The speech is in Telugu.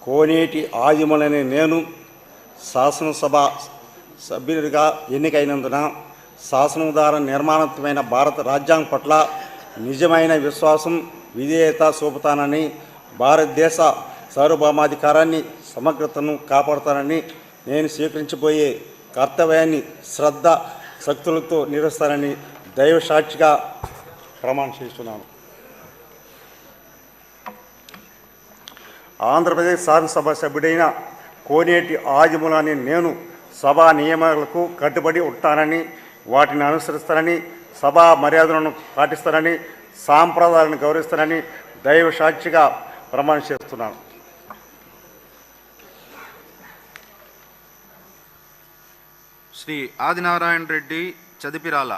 కోనేటి ఆదిమూలనే నేను శాసనసభ సభ్యుడిగా ఎన్నికైనందున శాసనం ద్వారా నిర్మాణాత్మకమైన భారత రాజ్యాంగం పట్ల నిజమైన విశ్వాసం విధేయత చూపుతానని, భారతదేశ సార్వభౌమాధికారాన్ని సమగ్రతను కాపాడుతానని, నేను స్వీకరించబోయే కర్తవ్యాన్ని శ్రద్ధ శక్తులతో నిర్వహిస్తానని దైవ సాక్షిగా ప్రమాణం చేస్తున్నాను. ఆంధ్రప్రదేశ్ శాసనసభ సభ్యుడైన కోనేటి ఆదిమూలనే నేను సభా నియమాలకు కట్టుబడి ఉంటానని, వాటిని అనుసరిస్తానని, సభా మర్యాదలను పాటిస్తానని, సాంప్రదాయాలను గౌరవిస్తానని దైవ సాక్షిగా ప్రమాణం చేస్తున్నాను. శ్రీ ఆదినారాయణ రెడ్డి చదిపిరాల.